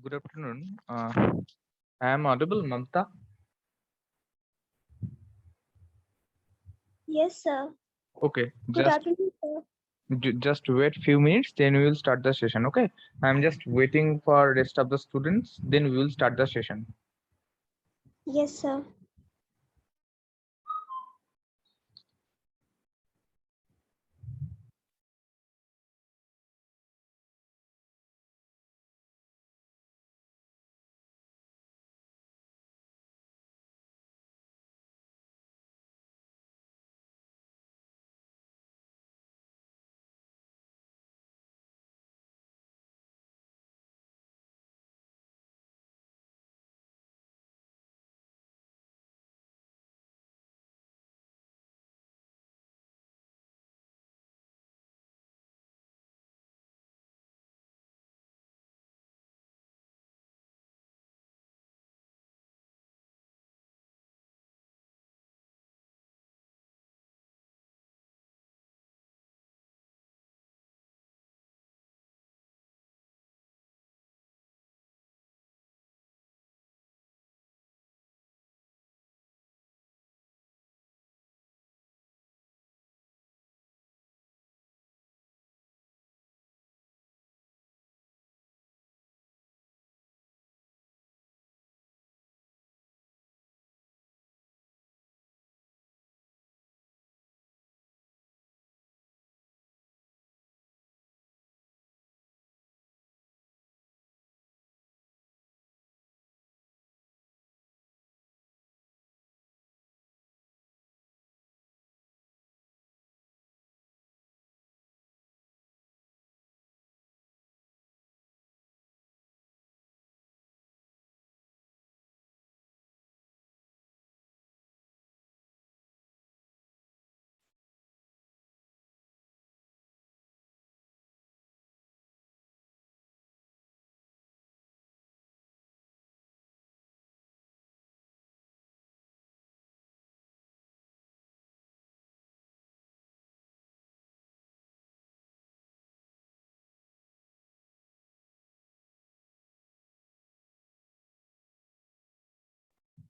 Good afternoon. I am audible, Mamta. Yes, sir. Okay, Good afternoon, sir. just wait few minutes, then we will start the session. Okay, I'm just waiting for rest of the students, then we will start the session. Yes, sir.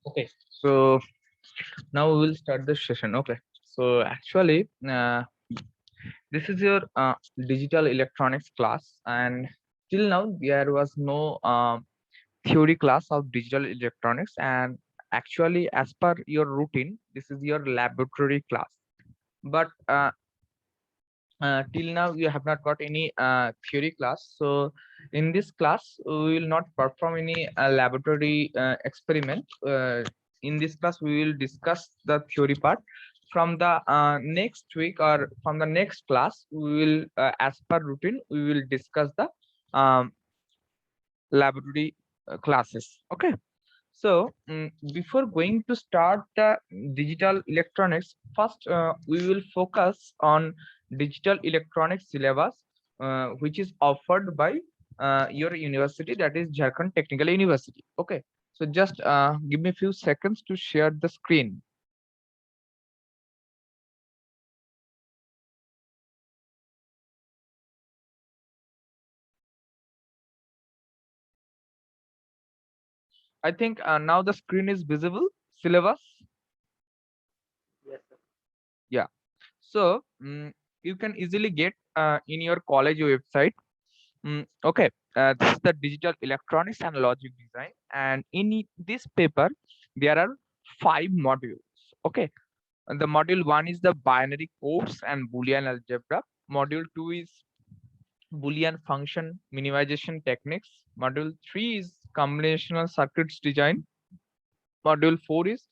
Okay, so now we will start the session. Okay, so actually, this is your digital electronics class, and till now there was no theory class of digital electronics, and actually, as per your routine, this is your laboratory class. But till now you have not got any theory class, so in this class we will not perform any laboratory experiment. In this class we will discuss the theory part. From the next week or from the next class we will as per routine we will discuss the um, laboratory classes. Okay, so before going to start the digital electronics, first we will focus on digital electronics syllabus, which is offered by your university, that is Jharkhand Technical University. Okay, so just give me a few seconds to share the screen. I think now the screen is visible. Syllabus, Yes, sir. yeah. So you can easily get in your college website. Okay, this is the digital electronics and logic design, and in this paper there are 5 modules. Okay, and the module 1 is the binary codes and Boolean algebra. Module 2 is Boolean function minimization techniques. Module 3 is combinational circuits design. Module 4 is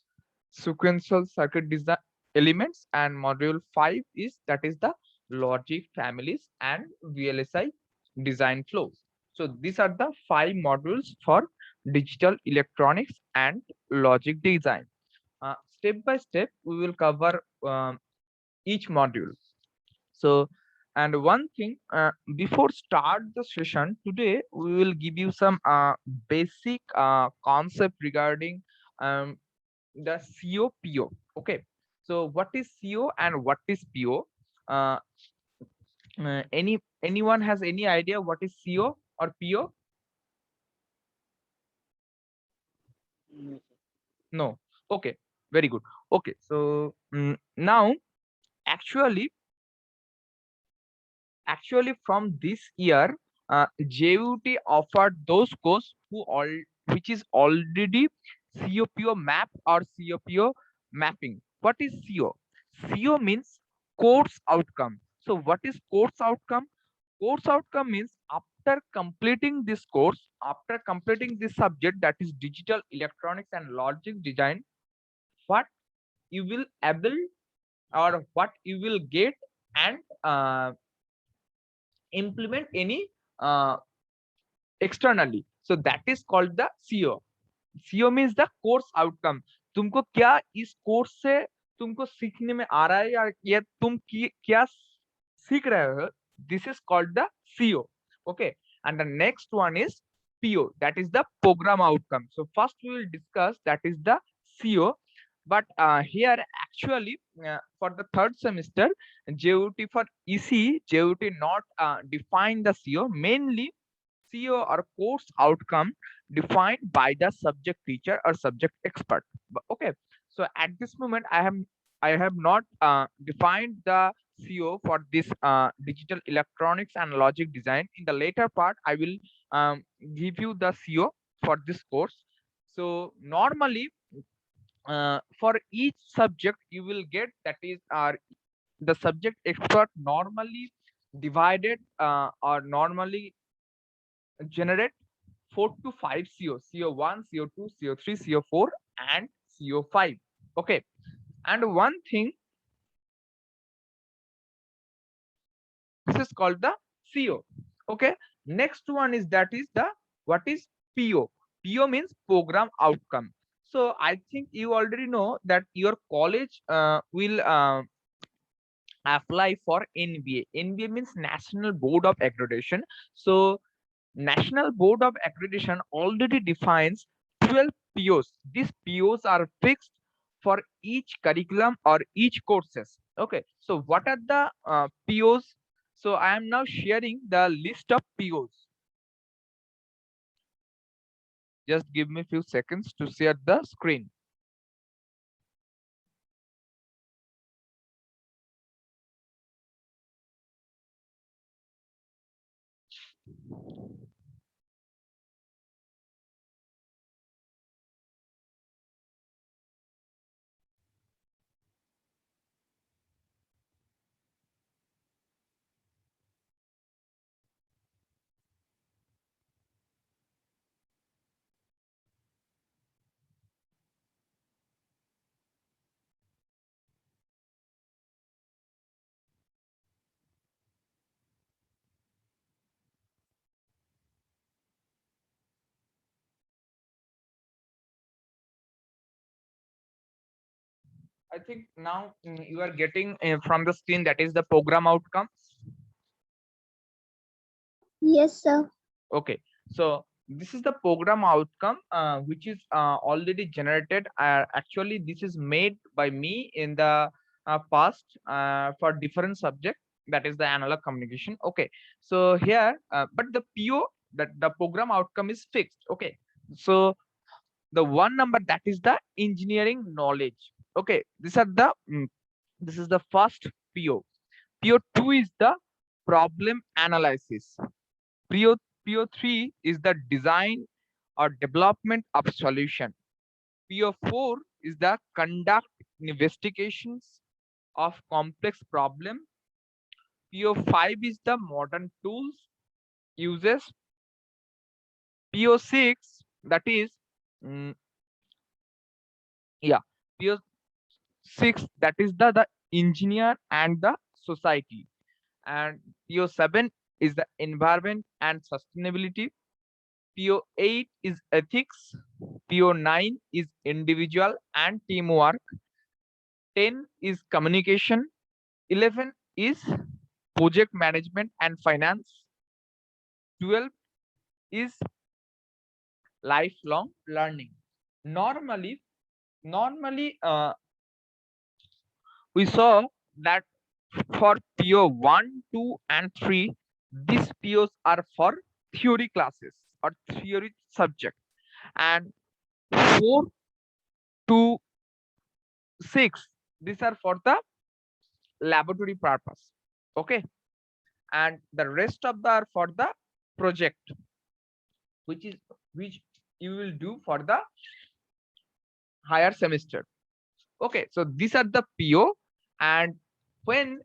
sequential circuit design elements, and module 5 is, that is the logic families and VLSI design flows. So these are the 5 modules for digital electronics and logic design. Step by step we will cover each module. So, and one thing, before start the session today, we will give you some basic concept regarding um, the COPO. Okay, so what is CO and what is PO? Uh, anyone has any idea what is CO or PO? No, sir. No. Okay, very good. Okay, so now actually from this year, JUT offered those courses which is already COPO map or COPO mapping. What is CO? CO means course outcome. So what is course outcome? Course outcome means after completing this course, after completing this subject, that is digital electronics and logic design, what you will able or what you will get and implement any uh, externally. So that is called the CO. CO means the course outcome. तुमको क्या इस course से तुमको सीखने में आ रहा है या तुम क्या सीख रहे हो? This is called the CO. Okay, and the next one is PO, that is the program outcome. So first we will discuss that is the CO, but here actually for the third semester JUT for EC, JUT not define the CO. Mainly CO or course outcome defined by the subject teacher or subject expert. Okay, so at this moment I have not defined the CO for this digital electronics and logic design. In the later part I will give you the CO for this course. So normally for each subject you will get, that is the subject expert normally divided or normally generate 4 to 5 CO, CO1, CO2, CO3, CO4, and CO5. Okay, and one thing, this is called the CO. Okay, next one is that is the what is PO. PO means program outcome. So I think you already know that your college will apply for NBA. NBA means National Board of Accreditation. So National Board of Accreditation already defines 12 POs. These POs are fixed for each curriculum or each courses. Okay, so what are the POs? So I am now sharing the list of POs. Just give me a few seconds to share the screen. I think now you are getting from the screen, that is the program outcome. Yes, sir. Okay, so this is the program outcome which is already generated. Actually, this is made by me in the past for different subject, that is the analog communication. Okay, so here, but the PO, that the program outcome is fixed. Okay, so the one number, that is the engineering knowledge. Okay, these are the this is the first PO. PO2 is the problem analysis. PO3 is the design or development of solution. PO4 is the conduct investigations of complex problem. PO5 is the modern tools uses. PO6, that is yeah, PO6, that is the engineer and the society. And PO7 is the environment and sustainability. PO8 is ethics. PO9 is individual and teamwork. 10 is communication. 11 is project management and finance. 12 is lifelong learning. Normally, we saw that for PO1, 2, and 3, these POs are for theory classes or theory subject. And 4 to 6, these are for the laboratory purpose. Okay, and the rest of the are for the project, which you will do for the higher semester. Okay, so these are the PO, and when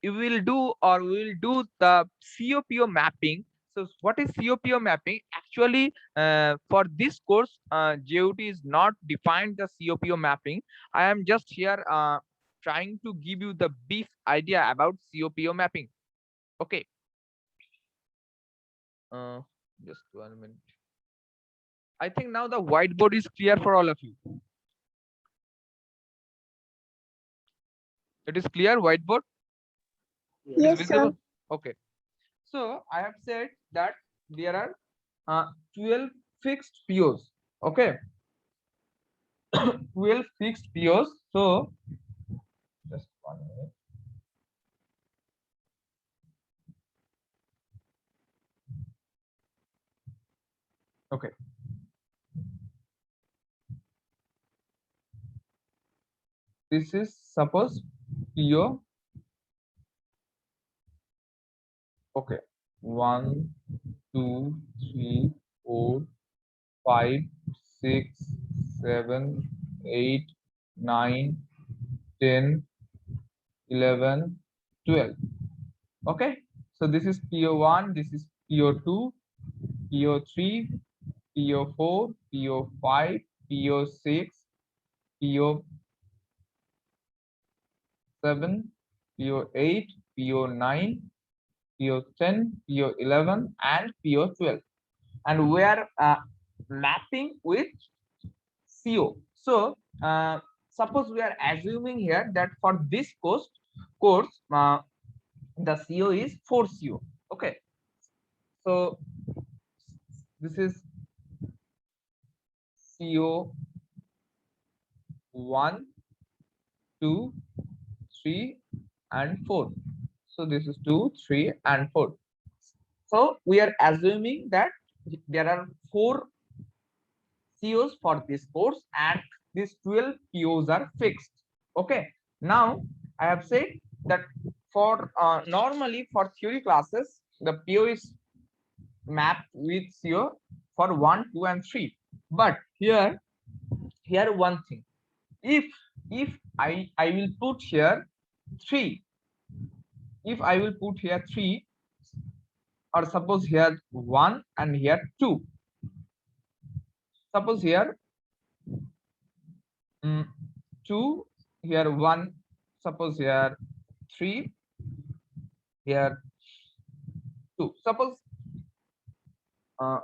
you will do or we will do the COPO mapping. So what is COPO mapping? Actually, for this course, JUT is not defined the COPO mapping. I am just here trying to give you the brief idea about COPO mapping. Okay. Just 1 minute. I think now the whiteboard is clear for all of you. It is clear, whiteboard? It is Yes, sir. visible? Okay. So I have said that there are 12 fixed POs. Okay. 12 fixed POs. So just 1 minute. Okay. This is suppose PO. Okay. 1, 2, 3, 4, 5, 6, 7, 8, 9, 10, 11, 12. Okay. So this is PO1, this is PO2, PO3, PO4, PO5, PO6, PO7, PO8, PO9, PO10, PO11, and PO12. And we are mapping with CO. So suppose we are assuming here that for this course the CO is 4 CO. Okay. So this is CO 1, 2, 3, and 4. So this is 2, 3, and 4. So we are assuming that there are 4 COs for this course and these 12 POs are fixed. Okay. Now I have said that for normally for theory classes, the PO is mapped with CO for 1, 2, and 3. But here one thing, if I will put here 3, if I will put here 3, or suppose here 1 and here 2, suppose here 2, here 1, suppose here 3, here 2, suppose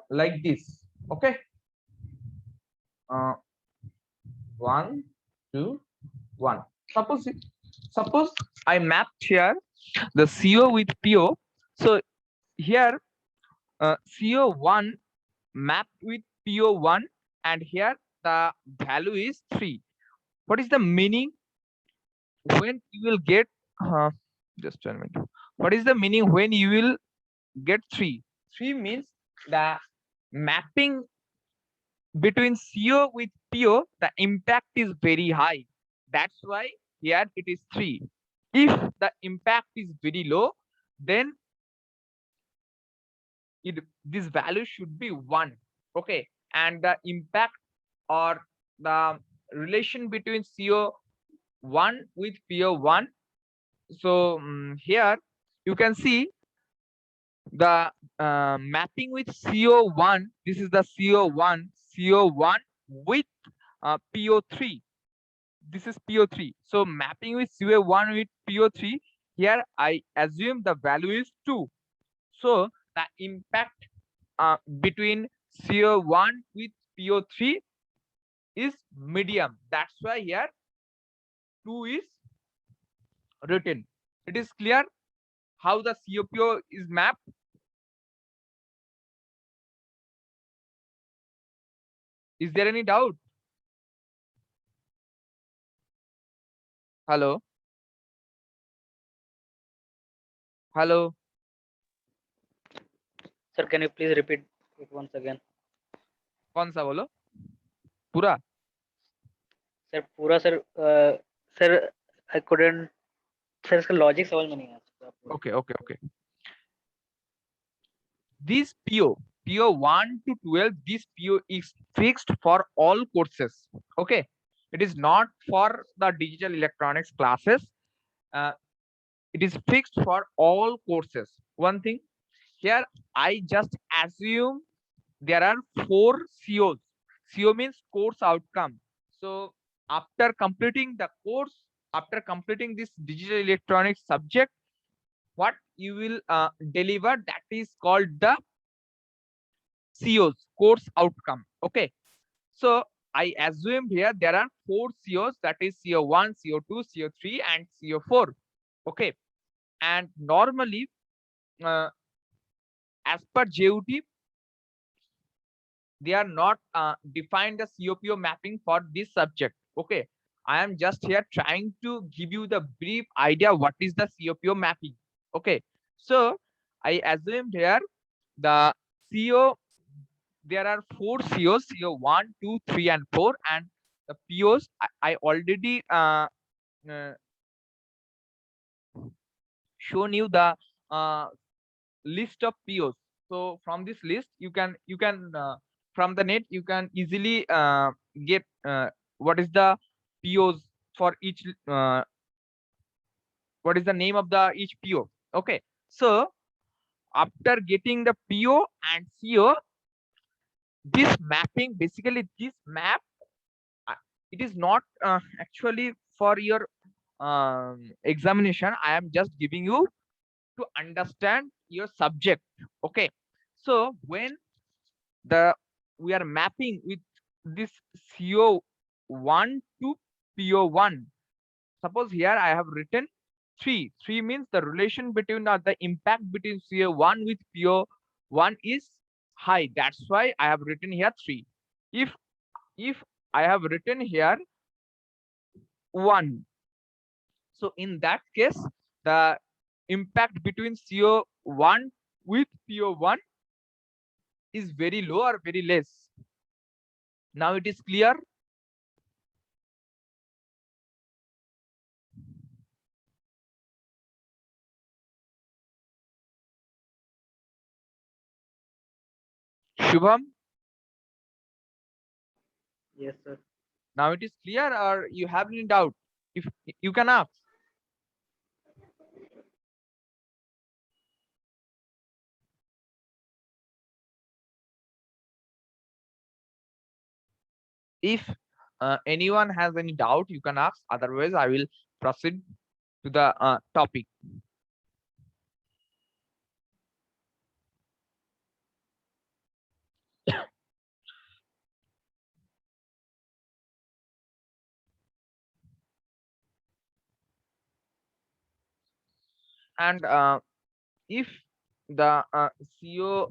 like this. Okay. 1, 2, 1. Suppose I mapped here the CO with PO. So here CO1 mapped with PO1, and here the value is 3. What is the meaning when you will get just 1 minute? What is the meaning when you will get 3? 3 means the mapping between CO with PO, the impact is very high. That's why here it is 3. If the impact is very low, then this value should be 1. Okay. And the impact or the relation between CO1 with PO1. So here you can see the mapping with CO1. This is the CO1 with PO3. This is PO3. So mapping with CO1 with PO3, here I assume the value is 2. So the impact between CO1 with PO3 is medium. That's why here 2 is written. It is clear how the COPO is mapped. Is there any doubt? Hello? Hello? Sir, can you please repeat it once again? कौन सा बोलो? पूरा? Sir पूरा sir sir I couldn't sir इसका logic समझ में नहीं आया सर पूरा। Okay, okay, okay. This PO 1 to 12, this PO is fixed for all courses. Okay, it is not for the digital electronics classes. It is fixed for all courses. One thing here, I just assume there are 4 COs. CO means course outcome. So after completing the course, after completing this digital electronics subject, what you will deliver, that is called the COs, course outcome. Okay, so I assumed here there are 4 COs, that is CO1, CO2, CO3, and CO4. Okay, and normally as per JUT, they are not defined the COPO mapping for this subject. Okay, I am just here trying to give you the brief idea what is the COPO mapping. Okay, so I assumed here the CO, there are 4 COs, CO 1, 2, 3, and 4, and the POs I already shown you the list of POs. So from this list, you can from the net you can easily get what is the POs for each what is the name of the each PO. Okay, so after getting the PO and CO, this mapping, basically this map, it is not actually for your examination. I am just giving you to understand your subject. Okay, so when the we are mapping with this CO1 to PO1, suppose here I have written 3 means the relation between the impact between CO1 with PO1 is high, that's why I have written here 3. If I have written here 1, so in that case the impact between CO1 with PO1 is very low or very less. Now it is clear. Shubham, Yes sir. now it is clear or you have any doubt? If you can ask. If anyone has any doubt, you can ask. Otherwise, I will proceed to the topic. And if the CO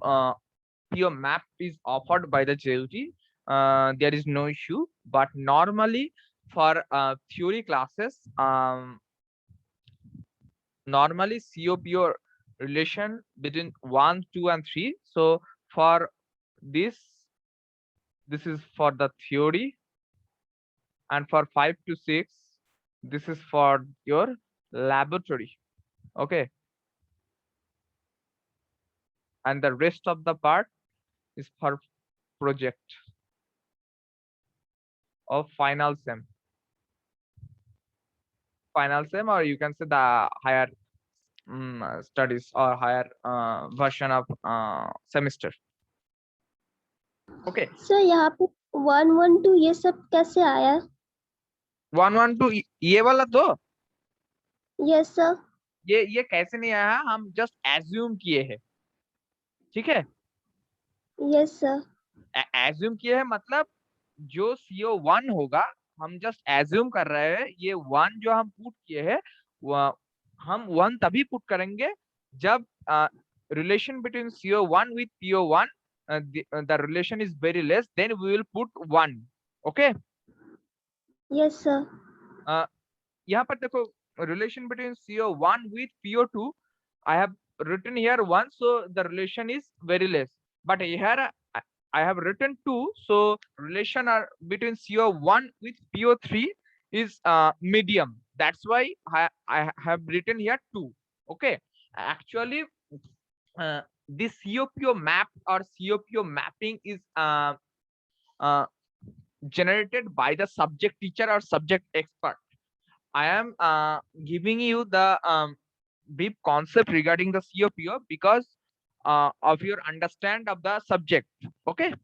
PO map is offered by the JUT, there is no issue. But normally for theory classes, normally COPO relation between 1, 2, and 3. So for this is for the theory, and for 5 to 6, this is for your laboratory. Okay, and the rest of the part is for project of final sem, or you can say the higher studies or higher version of semester. Okay, sir यहाँ पे 1 1 2 ये सब कैसे आया? 1 1 2 ये वाला तो yes sir. ये कैसे नहीं आया, हम जस्ट एज्यूम किए हैं, ठीक है? Yes sir. एज्यूम किए हैं मतलब जो CO1 होगा, हम जस्ट एज्यूम कर रहे हैं ये 1 जो हम पुट किए हैं, हम 1 तभी पुट करेंगे जब relation between CO1 with PO1 the relation is very less, then we will put 1. Okay, yes sir. यहाँ पर देखो relation between CO1 with PO2, I have written here 1, so the relation is very less. But here I have written 2, so relation are between CO1 with PO3 is medium. That's why I have written here 2. Okay, actually this COPO map or COPO mapping is uh, generated by the subject teacher or subject expert. I am giving you the brief concept regarding the COPO because of your understand of the subject. Okay,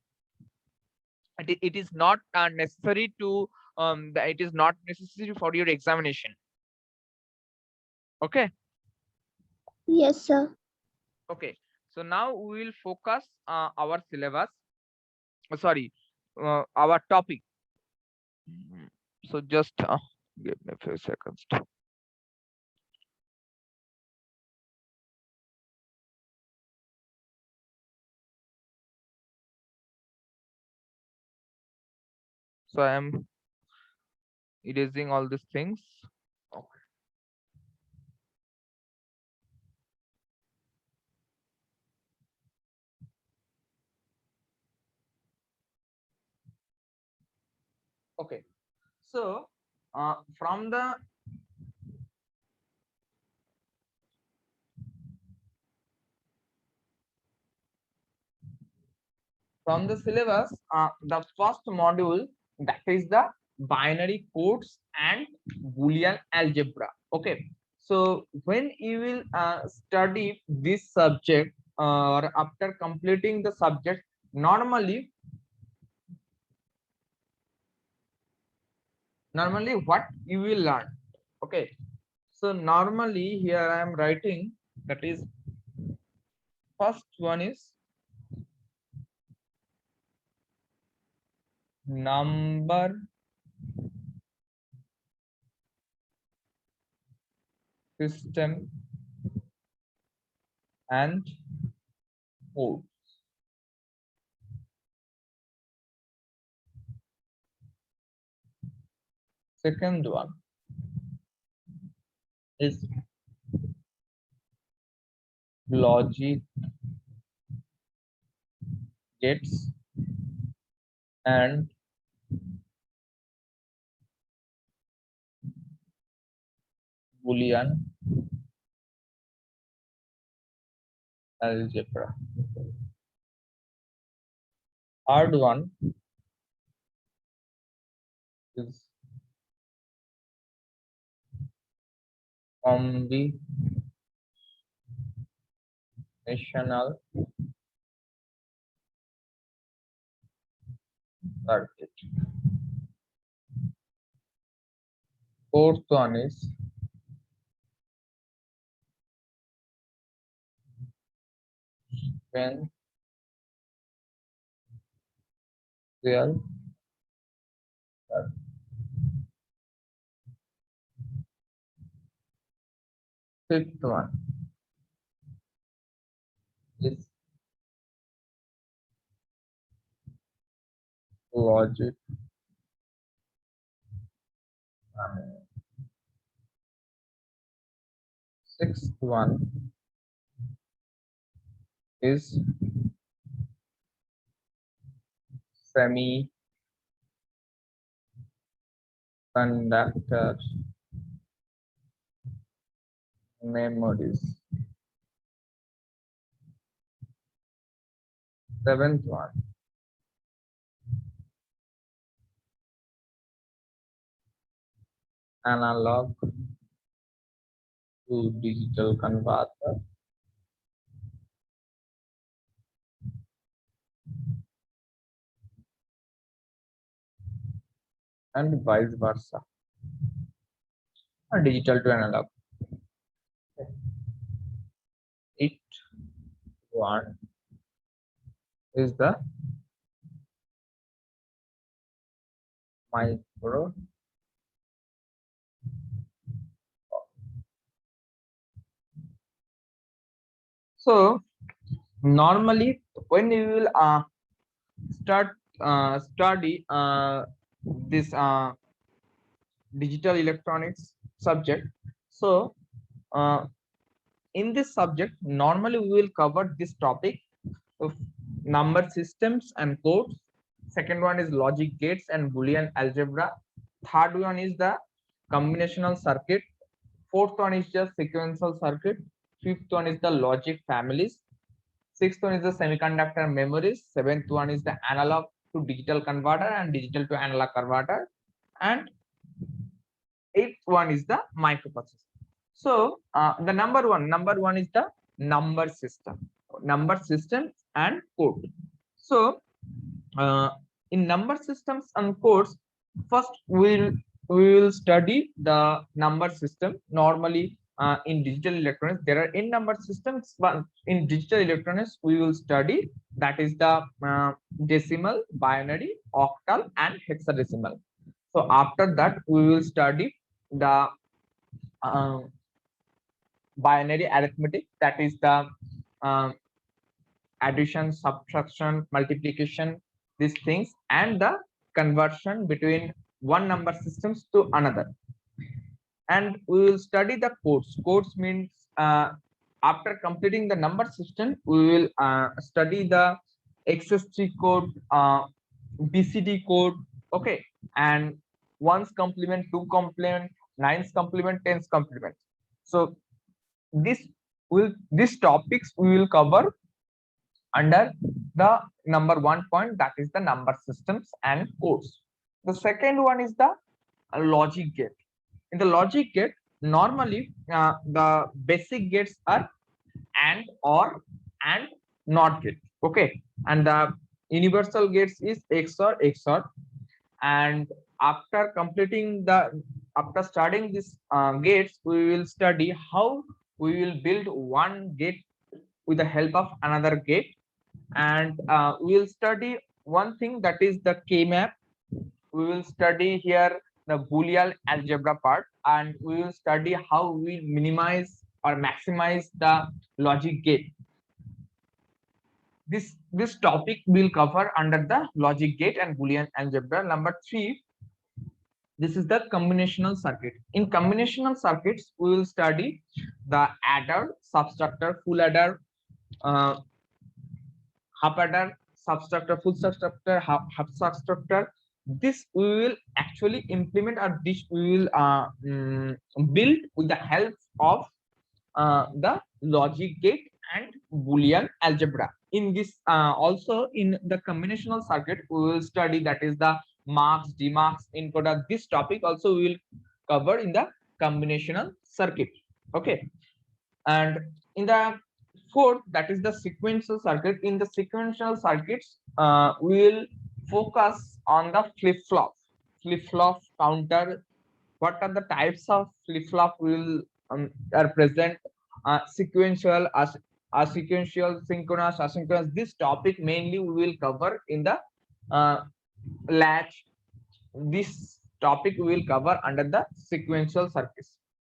it is not necessary to it is not necessary for your examination. Okay. Yes, sir. Okay, so now we will focus our syllabus. Sorry, our topic. So just give me a few seconds. So I am erasing all these things. Okay. Okay. So from the syllabus, the first module, that is the binary codes and Boolean algebra. Okay, so when you will study this subject or after completing the subject, normally what you will learn. Okay, so normally here I am writing, that is first one is number system and code. Second one is logic gates and Boolean algebra. Third one is combinational circuit. Fourth one is sequential circuit. Fifth one is logic and sixth one is semiconductor memories. Seventh one analog to digital converter. And vice versa, digital to analog. Eighth one is the micro. So normally when you will study this digital electronics subject, so in this subject normally we will cover this topic of number systems and codes. Second one is logic gates and Boolean algebra. Third one is the combinational circuit. Fourth one is just sequential circuit. Fifth one is the logic families. Sixth one is the semiconductor memories. Seventh one is the analog to digital converter and digital to analog converter. And eighth one is the microprocessor. So the number one is the number system and code. So in number systems and codes, first we will study the number system. Normally in digital electronics there are n number systems, but in digital electronics we will study that is the decimal, binary, octal and hexadecimal. So after that we will study the binary arithmetic, that is the addition, subtraction, multiplication, these things, and the conversion between one number systems to another. And we will study the codes. Codes means after completing the number system we will study the XS3 code, BCD code, okay, and ones complement, two complement, nines complement, tens complement. So these topics we will cover under the number 1 point, that is the number systems and codes. The second one is the logic gate. In the logic gate, normally the basic gates are AND, OR, and NOT gate, okay, and the universal gates is XOR, XOR. And after studying these gates, we will study how we will build one gate with the help of another gate. And we will study one thing, that is the K-map. We will study here the Boolean algebra part, and we will study how we minimize or maximize the logic gate. This topic will cover under the logic gate and Boolean algebra. Number 3, this is the combinational circuit. In combinational circuits, we will study the adder, subtractor, full adder, half adder, subtractor, full subtractor, half subtractor. This we will actually implement, or this we will build with the help of the logic gate and Boolean algebra. In this also in the combinational circuit we will study, that is the marks, demarks, encoder. This topic also we will cover in the combinational circuit, okay. And in the fourth, that is the sequential circuit. In the sequential circuits we will focus on the flip-flop counter. What are the types of flip-flop will are present, sequential, sequential, synchronous, asynchronous. This topic mainly we will cover in the latch. This topic we will cover under the sequential circuits.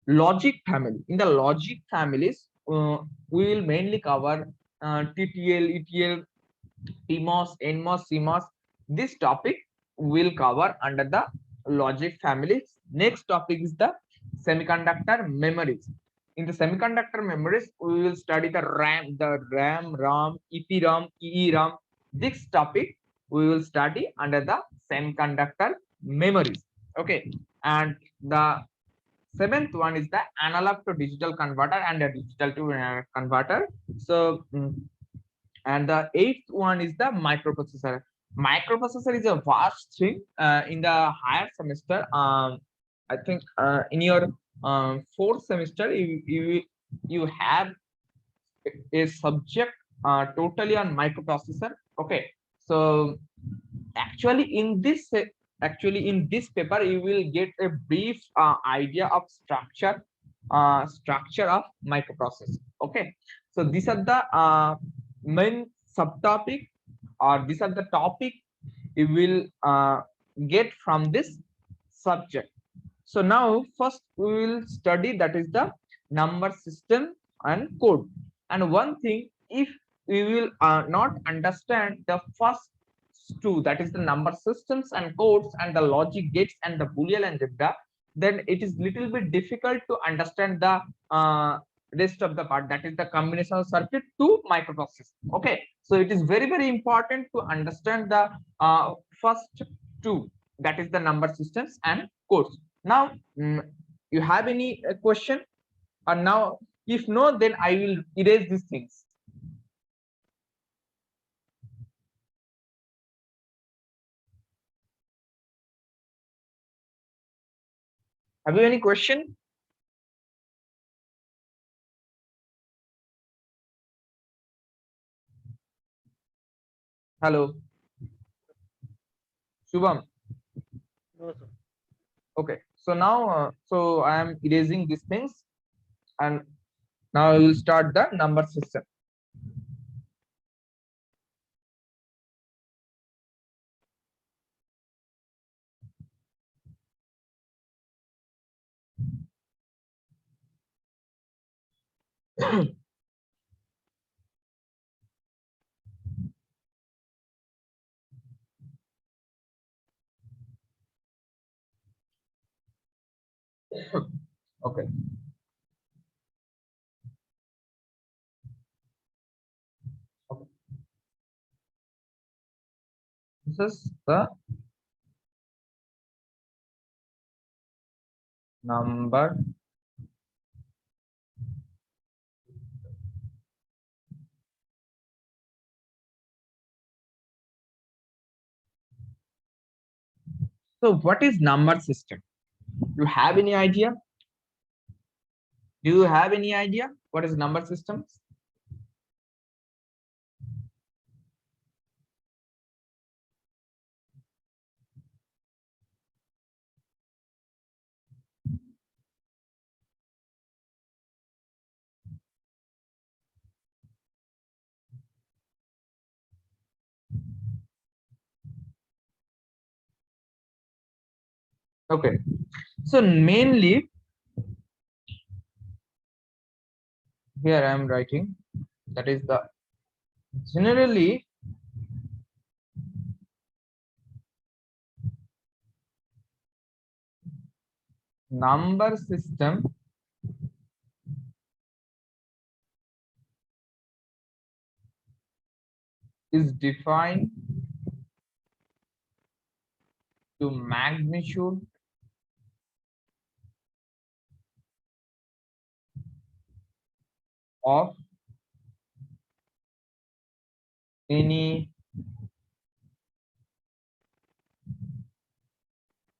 Logic family. In the logic families we will mainly cover TTL, ETL, PMOS, NMOS, CMOS. This topic will cover under the logic families. Next topic is the semiconductor memories. In the semiconductor memories, we will study the RAM, ROM, EPROM, EEROM. This topic we will study under the semiconductor memories. Okay, and the seventh one is the analog to digital converter and the digital to converter. So, and the eighth one is the microprocessor. Microprocessor is a vast thing. In the higher semester, I think in your fourth semester, you have a subject totally on microprocessor. Okay, so actually in this paper you will get a brief idea of structure of microprocessor. Okay, so these are the main subtopic, or these are the topic you will get from this subject. So now first we will study, that is the number system and code. And one thing, if we will not understand the first two, that is the number systems and codes and the logic gates and the Boolean algebra, then it is little bit difficult to understand the rest of the part, that is the combinational circuit to microprocessor. Okay, so it is very, very important to understand the first two, that is the number systems and codes. Now, you have any question? Or now, if no, then I will erase these things. Have you any question? Hello, Shubham. No, sir. Okay, so now, so I am erasing these things, and now I will start the number system. Okay. Okay. This is the number. So what is number system? You have any idea? Do you have any idea what is number systems? Okay, so mainly here I am writing, that is the generally number system is defined to magnitude of any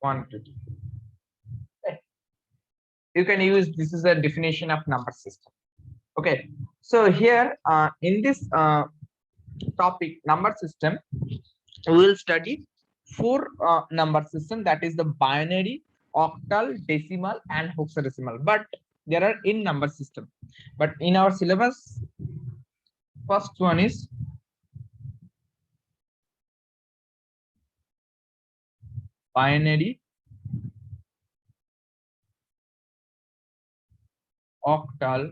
quantity. Okay. You can use, this is a definition of number system. Okay, so here in this topic number system, we will study four number system, that is the binary, octal, decimal and hexadecimal, but there are in number system, but in our syllabus first one is binary, octal,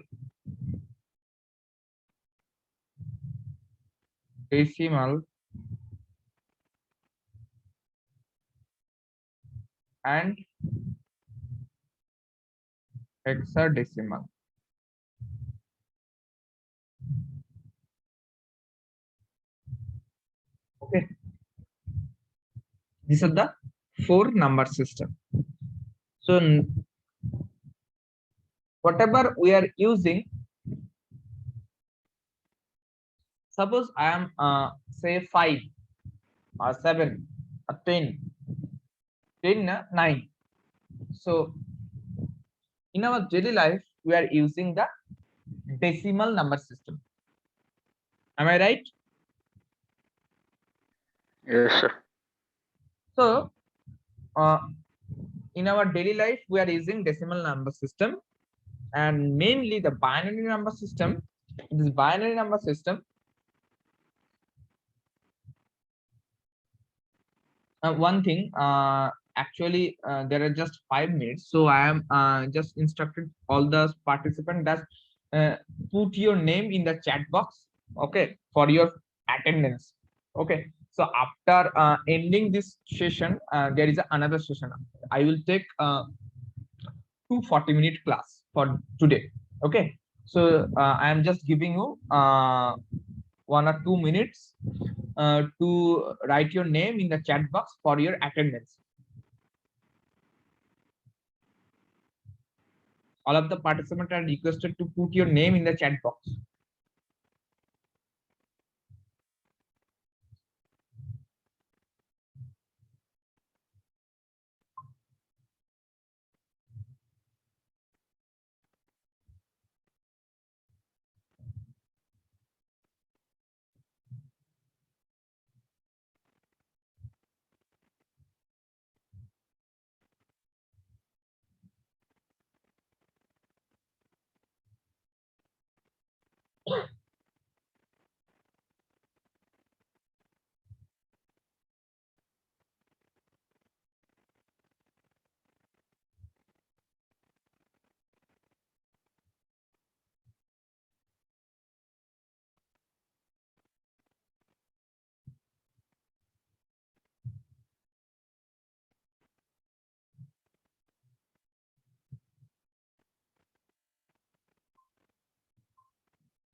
decimal and hexadecimal. Okay, these are the four number system. So whatever we are using, suppose I am say 5 or 7 or 10, 9. So in our daily life we are using the decimal number system. Am I right? Yes, sir. So in our daily life we are using decimal number system, and mainly the binary number system. This binary number system, one thing, actually there are just 5 minutes, so I am just instructed all the participants that put your name in the chat box, okay, for your attendance. Okay, so after ending this session, there is another session. I will take 2 40-minute class for today. Okay, So I am just giving you 1 or 2 minutes to write your name in the chat box for your attendance. All of the participants are requested to put your name in the chat box.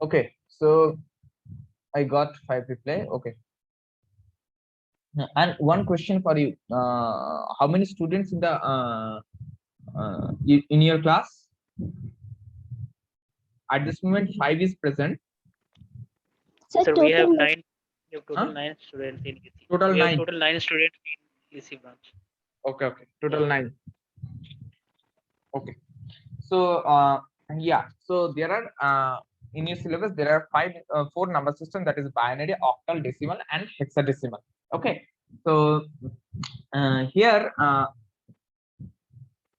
Okay, so I got 5 reply. Okay. And one question for you. How many students in the in your class? At this moment, 5 is present. Sir, Sir, we have total 9. We have total Huh? 9 students in EC. Total We have 9. total 9 students in EC branch. Okay, okay. Total Yeah. 9. Okay. So yeah. So there are in your syllabus there are 4 number system, that is binary, octal, decimal, and hexadecimal. Okay. So here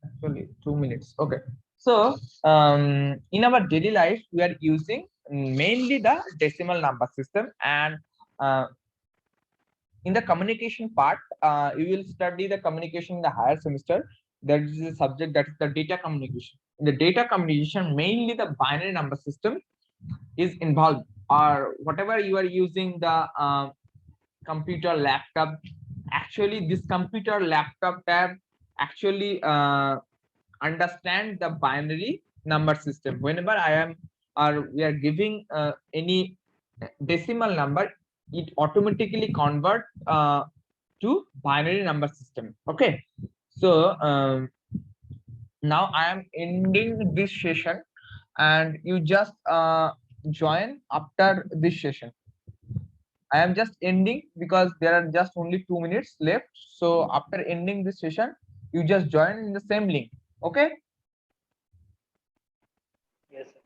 actually 2 minutes. Okay. So in our daily life we are using mainly the decimal number system, and uh, in the communication part you will study the communication in the higher semester. That is a subject, that is the data communication. In the data communication, mainly the binary number system is involved, or whatever you are using the computer, laptop. Actually this computer, laptop tab actually understand the binary number system. Whenever I am or we are giving any decimal number, it automatically convert to binary number system. Okay. So now I am ending this session, and you just join after this session. I am just ending because there are just only 2 minutes left. So after ending this session, you just join in the same link. Okay. Yes, sir.